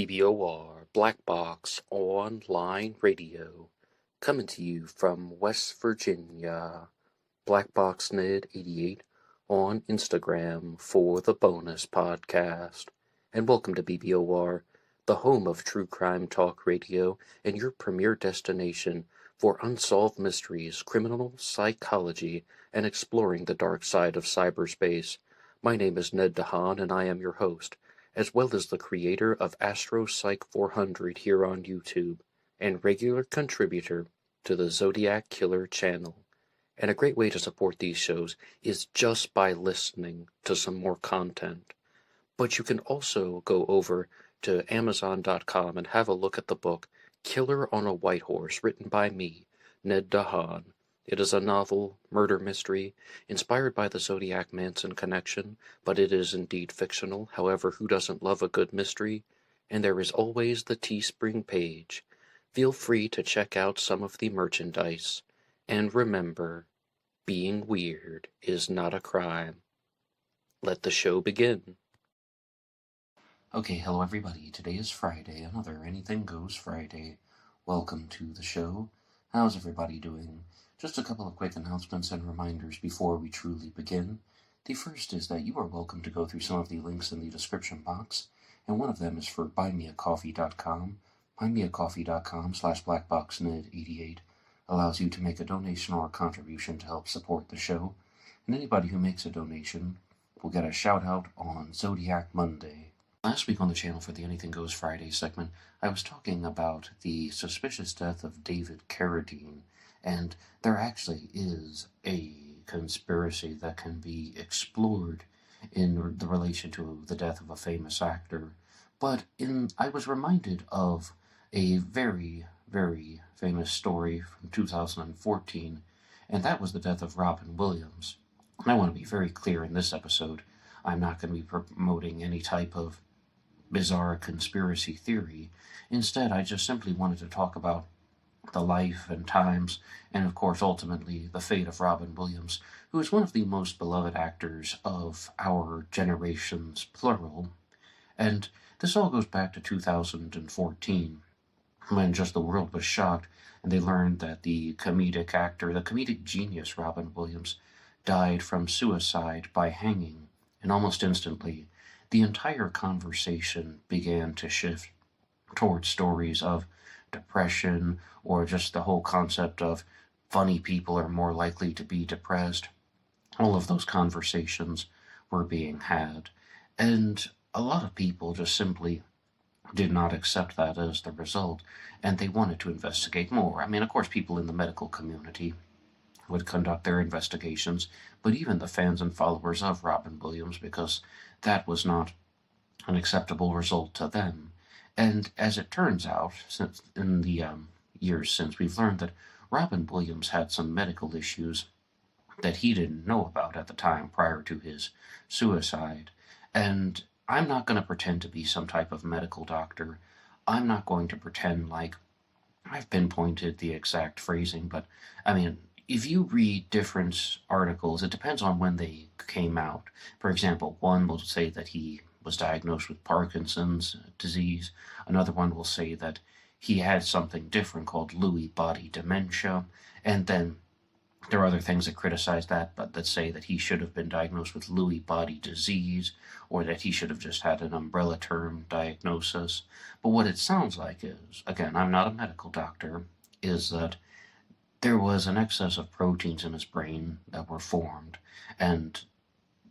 BBOR Black Box Online Radio, coming to you from West Virginia. BlackBoxNid88 on Instagram for the bonus podcast. And welcome to BBOR, the home of true crime talk radio and your premier destination for unsolved mysteries, criminal psychology, and exploring the dark side of cyberspace. My name is Ned DeHaan, and I am your host, as well as the creator of AstroPsych 400 here on YouTube, and regular contributor to the Zodiac Killer channel. And a great way to support these shows is just by listening to some more content. But you can also go over to Amazon.com and have a look at the book Killer on a White Horse, written by me, Ned DeHaan. It is a novel, murder mystery, inspired by the Zodiac Manson connection, but it is indeed fictional. However, who doesn't love a good mystery? And there is always the Teespring page. Feel free to check out some of the merchandise. And remember, being weird is not a crime. Let the show begin. Okay, hello everybody. Today is Friday, another Anything Goes Friday. Welcome to the show. How's everybody doing? Just a couple of quick announcements and reminders before we truly begin. The first is that you are welcome to go through some of the links in the description box, and one of them is for BuyMeACoffee.com. BuyMeACoffee.com/BlackBoxNid88 allows you to make a donation or a contribution to help support the show, and anybody who makes a donation will get a shout out on Zodiac Monday. Last week on the channel for the Anything Goes Friday segment, I was talking about the suspicious death of David Carradine, and there actually is a conspiracy that can be explored in the relation to the death of a famous actor. But I was reminded of a very, very famous story from 2014, and that was the death of Robin Williams. And I want to be very clear in this episode, I'm not going to be promoting any type of bizarre conspiracy theory. Instead, I just simply wanted to talk about the life and times, and of course ultimately the fate of Robin Williams, who is one of the most beloved actors of our generations, plural. And this all goes back to 2014, when just the world was shocked, and they learned that the comedic actor, the comedic genius Robin Williams, died from suicide by hanging, and almost instantly, the entire conversation began to shift towards stories of depression, or just the whole concept of funny people are more likely to be depressed. All of those conversations were being had, and a lot of people just simply did not accept that as the result, and they wanted to investigate more. I mean, of course, people in the medical community would conduct their investigations, but even the fans and followers of Robin Williams, because that was not an acceptable result to them. And as it turns out, since in the years since, we've learned that Robin Williams had some medical issues that he didn't know about at the time prior to his suicide. And I'm not going to pretend to be some type of medical doctor. I'm not going to pretend like I've pinpointed the exact phrasing, but I mean, if you read different articles, it depends on when they came out. For example, one will say that he was diagnosed with Parkinson's disease. Another one will say that he had something different called Lewy body dementia. And then there are other things that criticize that, but that say that he should have been diagnosed with Lewy body disease, or that he should have just had an umbrella term diagnosis. But what it sounds like is, again, I'm not a medical doctor, is that there was an excess of proteins in his brain that were formed, and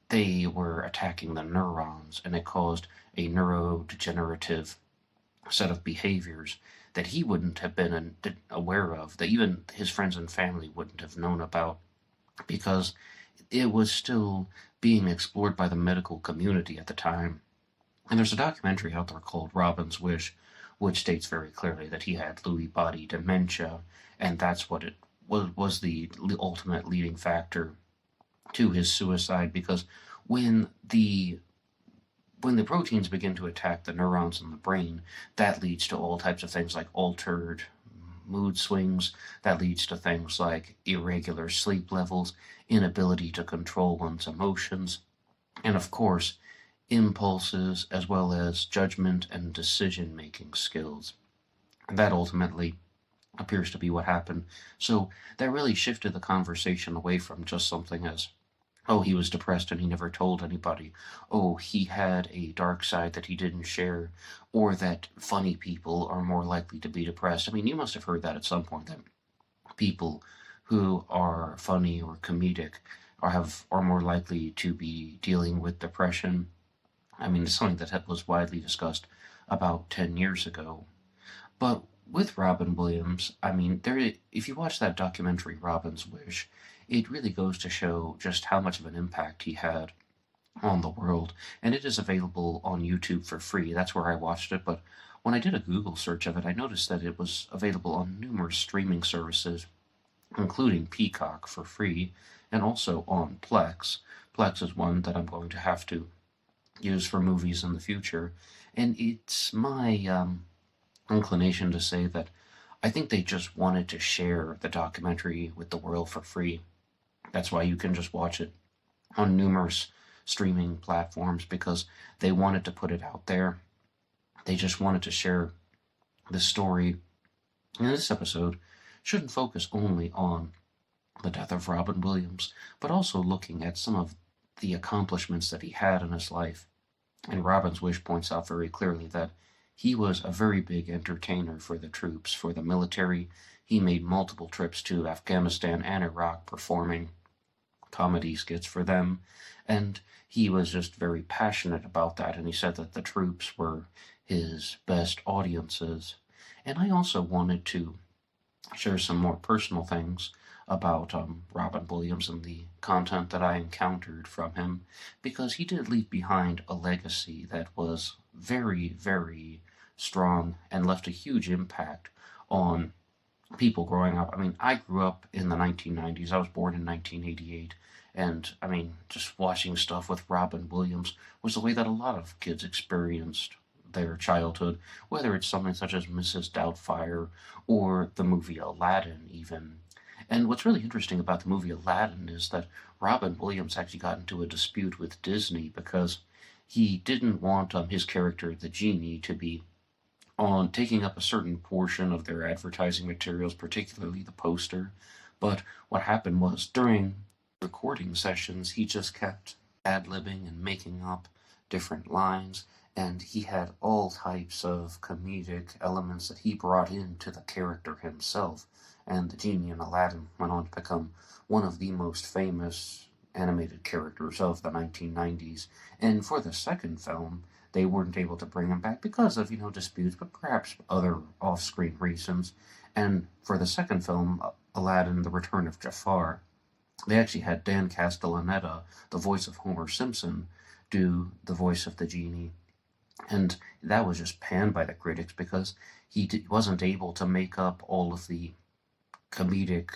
they were attacking the neurons, and it caused a neurodegenerative set of behaviors that he wouldn't have been aware of, that even his friends and family wouldn't have known about, because it was still being explored by the medical community at the time. And there's a documentary out there called Robin's Wish, which states very clearly that he had Lewy body dementia, and that's what it was the ultimate leading factor to his suicide, because when the proteins begin to attack the neurons in the brain, that leads to all types of things like altered mood swings, that leads to things like irregular sleep levels, inability to control one's emotions, and of course, impulses as well as judgment and decision-making skills. And that ultimately appears to be what happened. So that really shifted the conversation away from just something as, oh, he was depressed and he never told anybody. Oh, he had a dark side that he didn't share. Or that funny people are more likely to be depressed. I mean, you must have heard that at some point, that people who are funny or comedic are more likely to be dealing with depression. I mean, it's something that was widely discussed about 10 years ago. But with Robin Williams, I mean, if you watch that documentary, Robin's Wish, it really goes to show just how much of an impact he had on the world. And it is available on YouTube for free. That's where I watched it. But when I did a Google search of it, I noticed that it was available on numerous streaming services, including Peacock for free, and also on Plex. Plex is one that I'm going to have to use for movies in the future. And it's my inclination to say that I think they just wanted to share the documentary with the world for free. That's why you can just watch it on numerous streaming platforms, because they wanted to put it out there. They just wanted to share the story. And this episode shouldn't focus only on the death of Robin Williams, but also looking at some of the accomplishments that he had in his life. And Robin's Wish points out very clearly that he was a very big entertainer for the troops, for the military. He made multiple trips to Afghanistan and Iraq performing comedy skits for them, and he was just very passionate about that, and he said that the troops were his best audiences. And I also wanted to share some more personal things about Robin Williams and the content that I encountered from him, because he did leave behind a legacy that was very, very strong and left a huge impact on people growing up. I mean, I grew up in the 1990s. I was born in 1988. And, I mean, just watching stuff with Robin Williams was the way that a lot of kids experienced their childhood, whether it's something such as Mrs. Doubtfire or the movie Aladdin, even. And what's really interesting about the movie Aladdin is that Robin Williams actually got into a dispute with Disney because he didn't want his character, the genie, to be on taking up a certain portion of their advertising materials, particularly the poster. But what happened was, during recording sessions, he just kept ad-libbing and making up different lines, and he had all types of comedic elements that he brought into the character himself. And the genie in Aladdin went on to become one of the most famous animated characters of the 1990s. And for the second film, they weren't able to bring him back because of, disputes, but perhaps other off-screen reasons. And for the second film, Aladdin, The Return of Jafar, they actually had Dan Castellaneta, the voice of Homer Simpson, do the voice of the genie. And that was just panned by the critics because he wasn't able to make up all of the comedic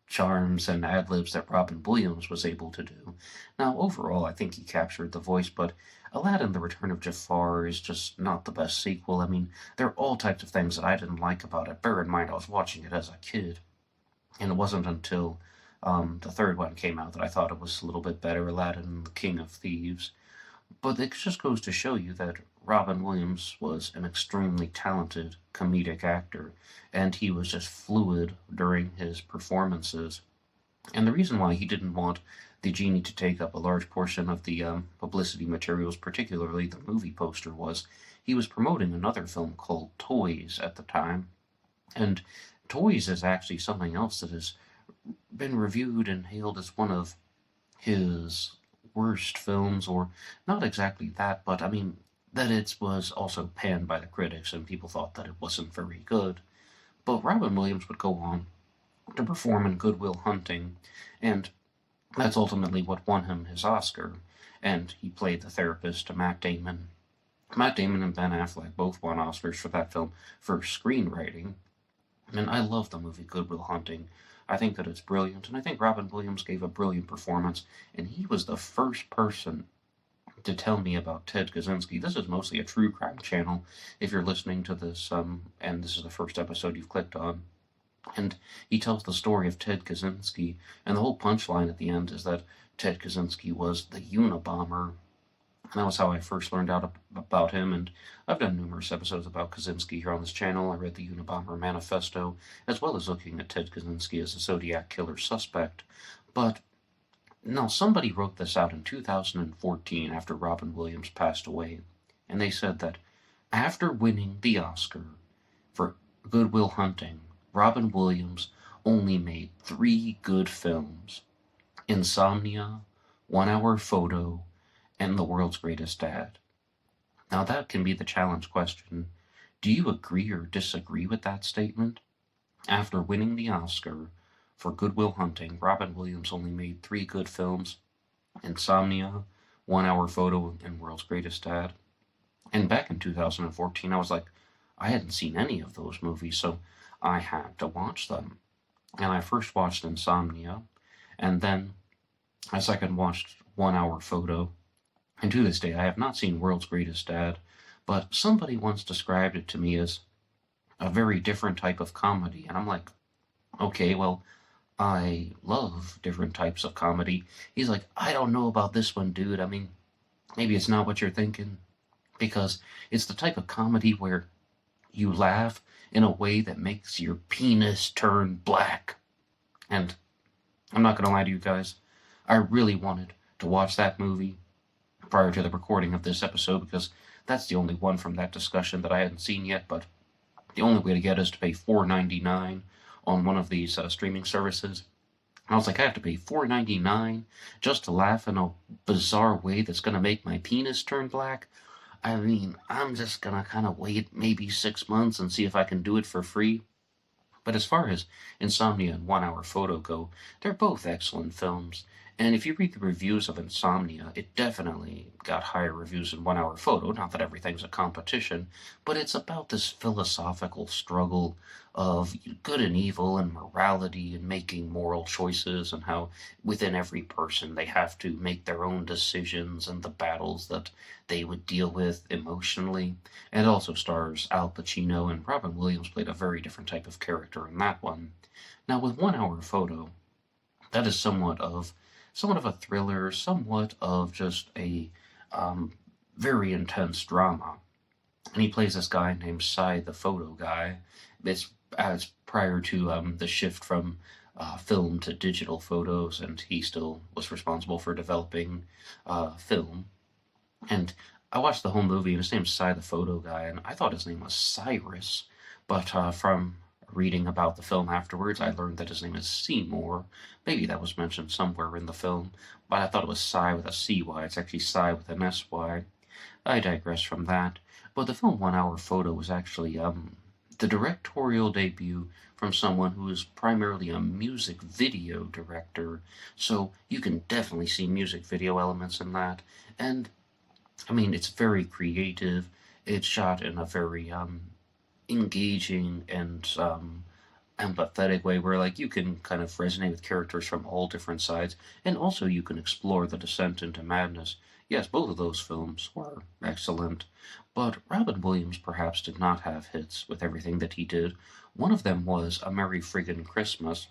charms and ad-libs that Robin Williams was able to do. Now, overall, I think he captured the voice, but Aladdin, The Return of Jafar is just not the best sequel. I mean, there are all types of things that I didn't like about it. Bear in mind, I was watching it as a kid, and it wasn't until the third one came out that I thought it was a little bit better, Aladdin, the King of Thieves. But it just goes to show you that Robin Williams was an extremely talented comedic actor, and he was just fluid during his performances. And the reason why he didn't want the genie to take up a large portion of the publicity materials, particularly the movie poster, was he was promoting another film called Toys at the time. And Toys is actually something else that has been reviewed and hailed as one of his worst films, or not exactly that, but I mean, that it was also panned by the critics and people thought that it wasn't very good. But Robin Williams would go on to perform in Good Will Hunting, and that's ultimately what won him his Oscar. And he played the therapist to Matt Damon. Matt Damon and Ben Affleck both won Oscars for that film for screenwriting. And I love the movie Good Will Hunting. I think that it's brilliant, and I think Robin Williams gave a brilliant performance, and he was the first person to tell me about Ted Kaczynski. This is mostly a true crime channel, if you're listening to this, and this is the first episode you've clicked on. And he tells the story of Ted Kaczynski, and the whole punchline at the end is that Ted Kaczynski was the Unabomber And that was how I first learned out about him, and I've done numerous episodes about Kaczynski here on this channel. I read the Unabomber Manifesto, as well as looking at Ted Kaczynski as a Zodiac killer suspect. But no, somebody wrote this out in 2014 after Robin Williams passed away, and they said that after winning the Oscar for Good Will Hunting, Robin Williams only made 3 good films: Insomnia, 1 Hour Photo, and The World's Greatest Dad. Now that can be the challenge question. Do you agree or disagree with that statement? After winning the Oscar for Good Will Hunting, Robin Williams only made 3 good films: Insomnia, 1 Hour Photo, and World's Greatest Dad. And back in 2014, I was like, I hadn't seen any of those movies, so I had to watch them. And I first watched Insomnia, and then I second watched 1 Hour Photo. And to this day, I have not seen World's Greatest Dad, but somebody once described it to me as a very different type of comedy. And I'm like, okay, well, I love different types of comedy. He's like, I don't know about this one, dude. I mean, maybe it's not what you're thinking, because it's the type of comedy where you laugh in a way that makes your penis turn black. And I'm not going to lie to you guys, I really wanted to watch that movie prior to the recording of this episode, because that's the only one from that discussion that I hadn't seen yet, but the only way to get it is to pay $4.99 on one of these streaming services. And I was like, I have to pay $4.99 just to laugh in a bizarre way that's going to make my penis turn black? I mean, I'm just going to kind of wait maybe 6 months and see if I can do it for free. But as far as Insomnia and 1 Hour Photo go, they're both excellent films. And if you read the reviews of Insomnia, it definitely got higher reviews than 1 Hour Photo. Not that everything's a competition, but it's about this philosophical struggle of good and evil and morality and making moral choices, and how within every person they have to make their own decisions and the battles that they would deal with emotionally. And it also stars Al Pacino, and Robin Williams played a very different type of character in that one. Now with 1 Hour Photo, that is somewhat of a thriller, somewhat of just a very intense drama. And he plays this guy named Cy, the photo guy. It's prior to the shift from film to digital photos, and he still was responsible for developing film. And I watched the whole movie, and his name's Cy, the photo guy, and I thought his name was Cyrus, but from reading about the film afterwards, I learned that his name is Seymour. Maybe that was mentioned somewhere in the film, but I thought it was Cy with a CY. It's actually Cy with an SY. I digress from that. But the film 1 Hour Photo was actually the directorial debut from someone who is primarily a music video director. So you can definitely see music video elements in that. And I mean, it's very creative. It's shot in a very engaging and empathetic way, where like you can kind of resonate with characters from all different sides, and also you can explore the descent into madness. Yes, both of those films were excellent, but Robin Williams perhaps did not have hits with everything that he did. One of them was A Merry Friggin' Christmas,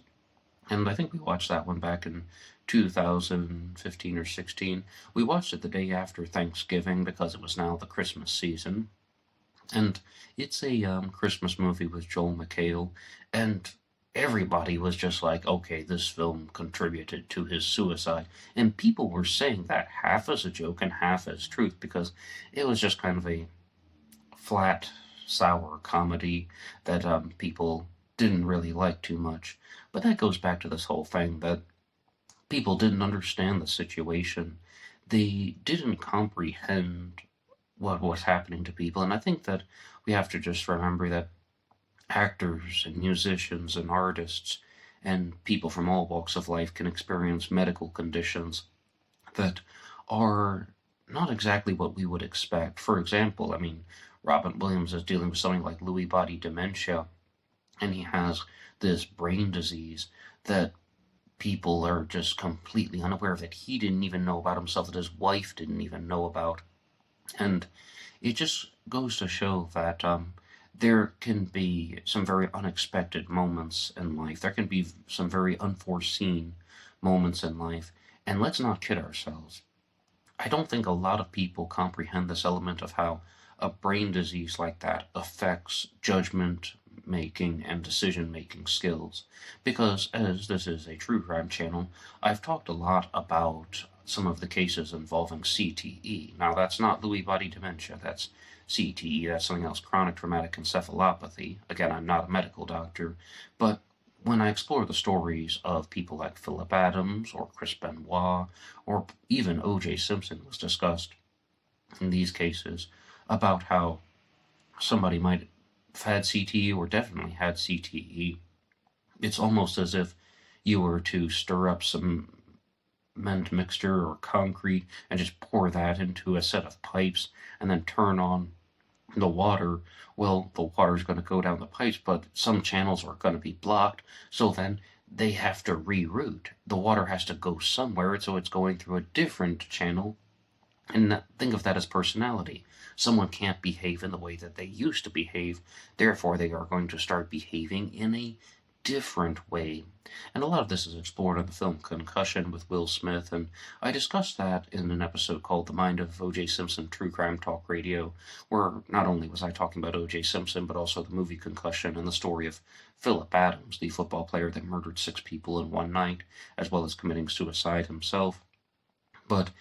and I think we watched that one back in 2015 or 16. We watched it the day after Thanksgiving because it was now the Christmas season. And it's a Christmas movie with Joel McHale, and everybody was just like, okay, this film contributed to his suicide. And people were saying that half as a joke and half as truth, because it was just kind of a flat, sour comedy that people didn't really like too much. But that goes back to this whole thing that people didn't understand the situation. They didn't comprehend what was happening to people. And I think that we have to just remember that actors and musicians and artists and people from all walks of life can experience medical conditions that are not exactly what we would expect. For example, I mean, Robin Williams is dealing with something like Lewy body dementia, and he has this brain disease that people are just completely unaware of, that he didn't even know about himself, that his wife didn't even know about. And it just goes to show that there can be some very unexpected moments in life. There can be some very unforeseen moments in life. And let's not kid ourselves. I don't think a lot of people comprehend this element of how a brain disease like that affects judgment making and decision making skills. Because, as this is a true crime channel, I've talked a lot about some of the cases involving CTE. Now, that's not Lewy body dementia, that's CTE, that's something else, chronic traumatic encephalopathy. Again, I'm not a medical doctor, but when I explore the stories of people like Philip Adams or Chris Benoit, or even O.J. Simpson was discussed in these cases, about how somebody might have had CTE or definitely had CTE, it's almost as if you were to stir up some cement mixture or concrete and just pour that into a set of pipes and then turn on the water. Well, the water is going to go down the pipes, but some channels are going to be blocked, so then they have to reroute. The water has to go somewhere, so it's going through a different channel. And think of that as personality. Someone can't behave in the way that they used to behave, therefore they are going to start behaving in a different way. And a lot of this is explored in the film Concussion with Will Smith, and I discussed that in an episode called The Mind of O.J. Simpson True Crime Talk Radio, where not only was I talking about O.J. Simpson, but also the movie Concussion and the story of Philip Adams, the football player that murdered 6 people in one night, as well as committing suicide himself. But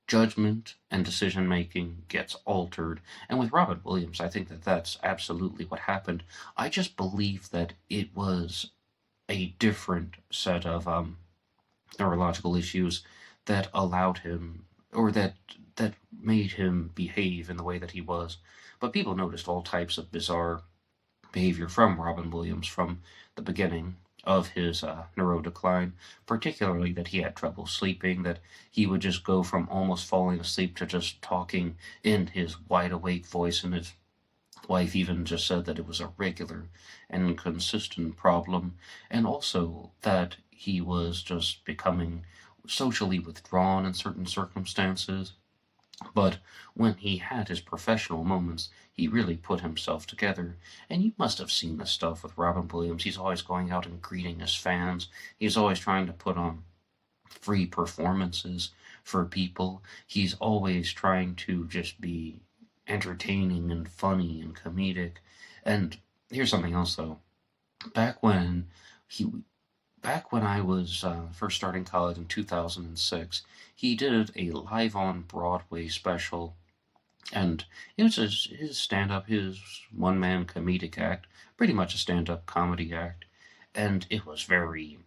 judgment and decision making gets altered. And with Robin Williams, I think that that's absolutely what happened. I just believe that it was a different set of neurological issues that allowed him, or that made him behave in the way that he was. But people noticed all types of bizarre behavior from Robin Williams from the beginning of his neurodecline, particularly that he had trouble sleeping, that he would just go from almost falling asleep to just talking in his wide-awake voice, and his wife even just said that it was a regular and consistent problem, and also that he was just becoming socially withdrawn in certain circumstances. But when he had his professional moments, he really put himself together. And you must have seen this stuff with Robin Williams. He's always going out and greeting his fans. He's always trying to put on free performances for people. He's always trying to just be entertaining and funny and comedic. And here's something else, though. Back when I was first starting college in 2006, he did a live on Broadway special, and it was his stand-up, his one-man comedic act, pretty much a stand-up comedy act, and it was very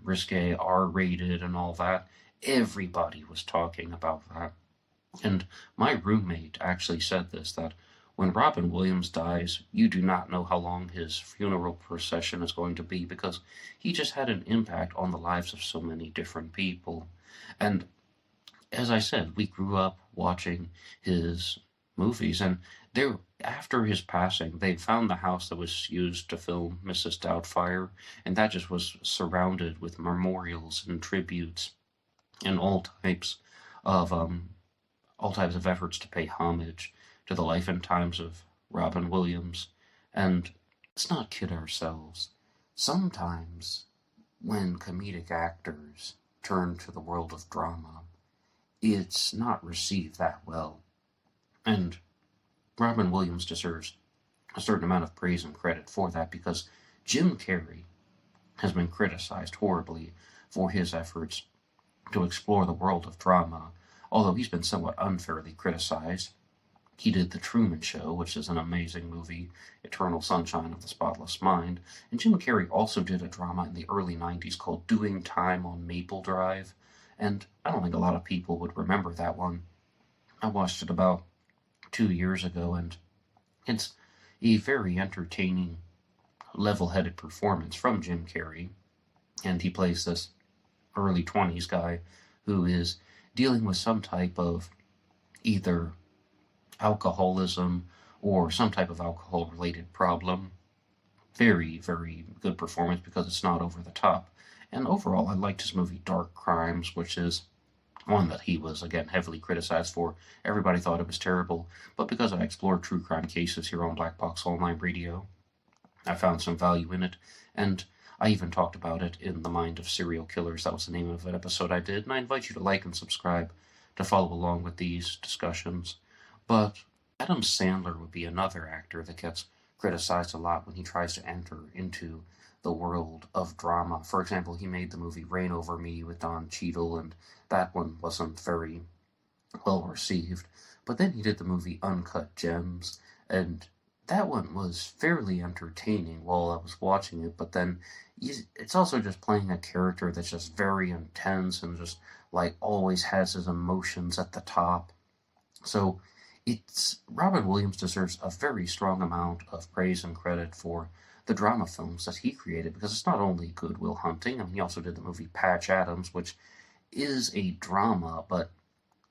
risque, R-rated and all that. Everybody was talking about that. And my roommate actually said this, that when Robin Williams dies, you do not know how long his funeral procession is going to be, because he just had an impact on the lives of so many different people. And as I said, we grew up watching his movies, and after his passing, they found the house that was used to film Mrs. Doubtfire, and that just was surrounded with memorials and tributes and all types of efforts to pay homage to the life and times of Robin Williams. And let's not kid ourselves. Sometimes when comedic actors turn to the world of drama, it's not received that well. And Robin Williams deserves a certain amount of praise and credit for that, because Jim Carrey has been criticized horribly for his efforts to explore the world of drama, although he's been somewhat unfairly criticized. He did The Truman Show, which is an amazing movie, Eternal Sunshine of the Spotless Mind, and Jim Carrey also did a drama in the early 90s called Doing Time on Maple Drive, and I don't think a lot of people would remember that one. I watched it about 2 years ago, and it's a very entertaining, level-headed performance from Jim Carrey, and he plays this early 20s guy who is dealing with some type of either alcoholism or some type of alcohol-related problem. Very, very good performance because it's not over the top. And overall, I liked his movie Dark Crimes, which is one that he was, again, heavily criticized for. Everybody thought it was terrible, but because I explore true crime cases here on Black Box Online Radio, I found some value in it, and I even talked about it in The Mind of Serial Killers. That was the name of an episode I did, and I invite you to like and subscribe to follow along with these discussions. But Adam Sandler would be another actor that gets criticized a lot when he tries to enter into the world of drama. For example, he made the movie Reign Over Me with Don Cheadle, and that one wasn't very well received. But then he did the movie Uncut Gems, and that one was fairly entertaining while I was watching it, but then it's also just playing a character that's just very intense and just like always has his emotions at the top. So it's Robin Williams deserves a very strong amount of praise and credit for the drama films that he created, because it's not only Good Will Hunting, I mean, he also did the movie Patch Adams, which is a drama, but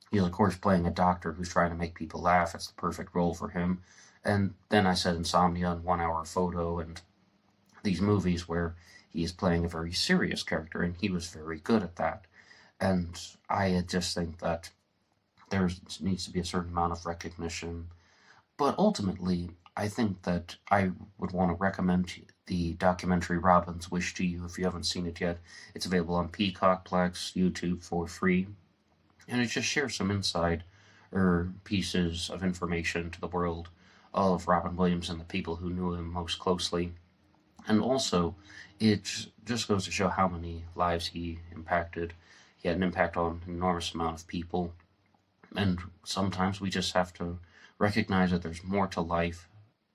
he's of course playing a doctor who's trying to make people laugh. It's the perfect role for him. And then I said Insomnia and 1 Hour Photo and these movies where he is playing a very serious character, and he was very good at that. And I just think that there needs to be a certain amount of recognition. But ultimately, I think that I would want to recommend the documentary Robin's Wish to you if you haven't seen it yet. It's available on Peacock, Plex, YouTube for free. And it just shares some inside pieces of information to the world of Robin Williams and the people who knew him most closely. And also, it just goes to show how many lives he impacted. He had an impact on an enormous amount of people. And sometimes we just have to recognize that there's more to life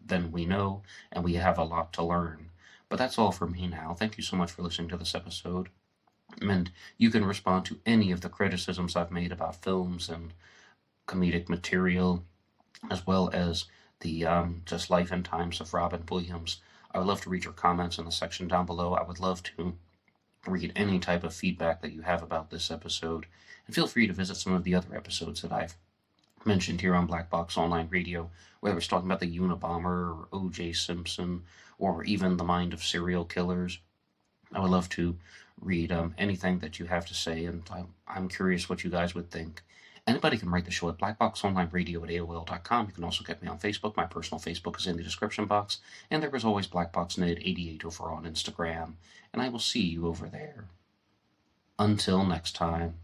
than we know, and we have a lot to learn. But that's all for me now. Thank you so much for listening to this episode. And you can respond to any of the criticisms I've made about films and comedic material, as well as the just life and times of Robin Williams. I would love to read your comments in the section down below. I would love to read any type of feedback that you have about this episode. And feel free to visit some of the other episodes that I've mentioned here on Black Box Online Radio, whether it's talking about the Unabomber or O.J. Simpson or even the mind of serial killers. I would love to read anything that you have to say, and I'm curious what you guys would think. Anybody can write the show at blackboxonlineradio@aol.com. You can also get me on Facebook. My personal Facebook is in the description box. And there is always BlackBoxNed88 over on Instagram. And I will see you over there. Until next time.